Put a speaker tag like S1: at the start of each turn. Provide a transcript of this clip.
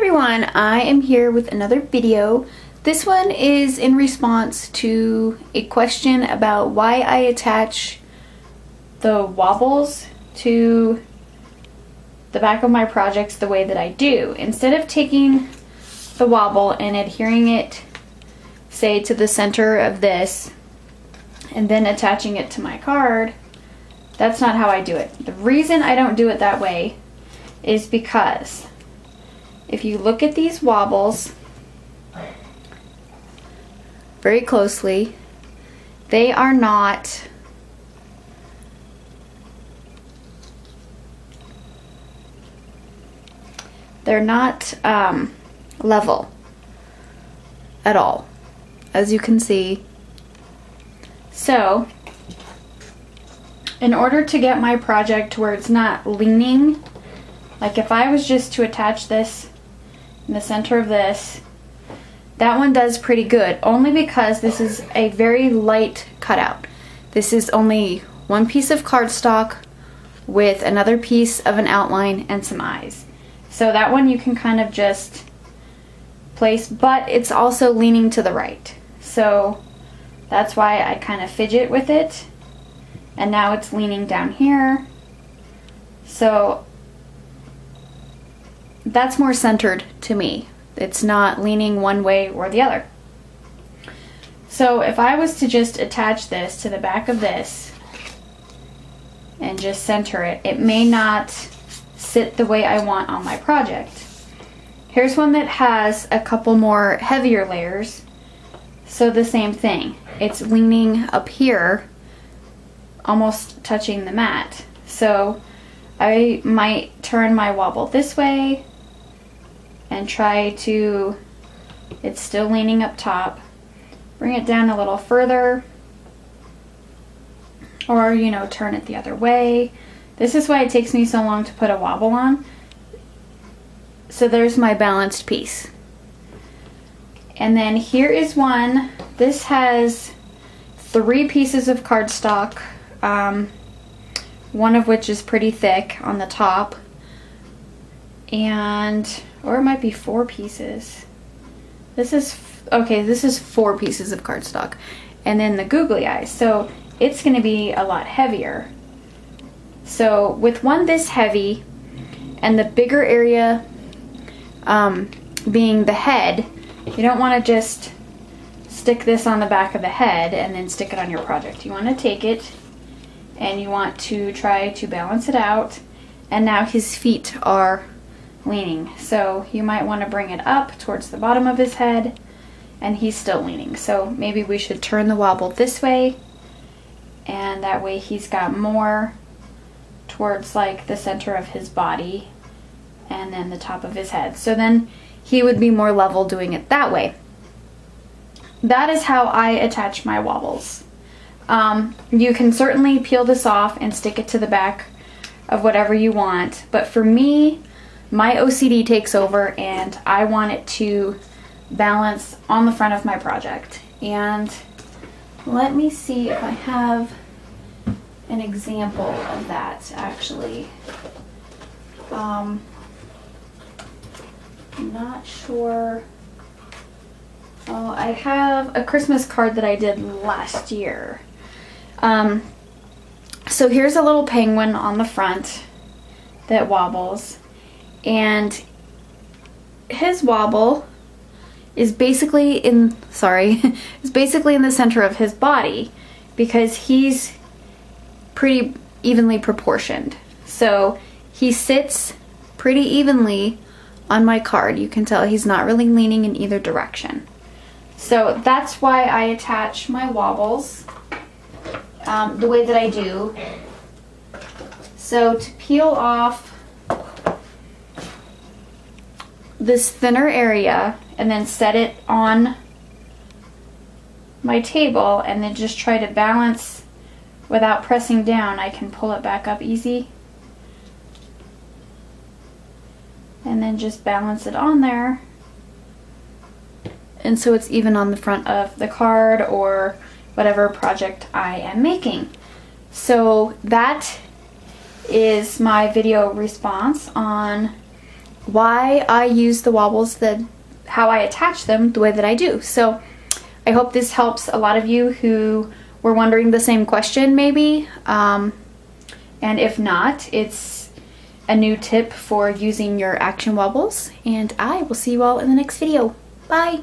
S1: everyone, I am here with another video. This one is in response to a question about why I attach the wobbles to the back of my projects the way that I do. Instead of taking the wobble and adhering it, say, to the center of this and then attaching it to my card, that's not how I do it. The reason I don't do it that way is because if you look at these wobbles very closely, they are not level at all, as you can see. So in order to get my project to where it's not leaning, like if I was just to attach this in the center of this, that one does pretty good, only because this is a very light cutout. This is only one piece of cardstock with another piece of an outline and some eyes. So that one you can kind of just place, but it's also leaning to the right. So that's why I kind of fidget with it. And now it's leaning down here. So that's more centered to me. It's not leaning one way or the other. So if I was to just attach this to the back of this and just center it, it may not sit the way I want on my project. Here's one that has a couple more heavier layers. So the same thing. It's leaning up here, almost touching the mat. So I might turn my wobble this way and try to, it's still leaning up top, bring it down a little further, or turn it the other way. This is why it takes me so long to put a wobble on. So there's my balanced piece. And then here is one. This has 3 pieces of cardstock, one of which is pretty thick on the top, or it might be 4 pieces. This is 4 pieces of cardstock, and then the googly eyes. So it's going to be a lot heavier. So with one this heavy and the bigger area being the head, you don't want to just stick this on the back of the head and then stick it on your project. You want to take it and you want to try to balance it out. And now his feet are leaning, so you might want to bring it up towards the bottom of his head, and he's still leaning. So maybe we should turn the wobble this way, and that way he's got more towards like the center of his body and then the top of his head. So then he would be more level doing it that way. That is how I attach my wobbles. You can certainly peel this off and stick it to the back of whatever you want, but for me, my OCD takes over and I want it to balance on the front of my project. And let me see if I have an example of that actually. I'm not sure. Oh, I have a Christmas card that I did last year. So here's a little penguin on the front that wobbles, and his wobble is basically in the center of his body because he's pretty evenly proportioned. So he sits pretty evenly on my card. You can tell he's not really leaning in either direction. So that's why I attach my wobbles the way that I do. So to peel off this thinner area and then set it on my table and then just try to balance without pressing down, I can pull it back up easy and then just balance it on there, and so it's even on the front of the card or whatever project I am making. So that is my video response on why I use the wobbles, how I attach them the way that I do. So I hope this helps a lot of you who were wondering the same question maybe. And if not, it's a new tip for using your Action Wobbles. And I will see you all in the next video. Bye!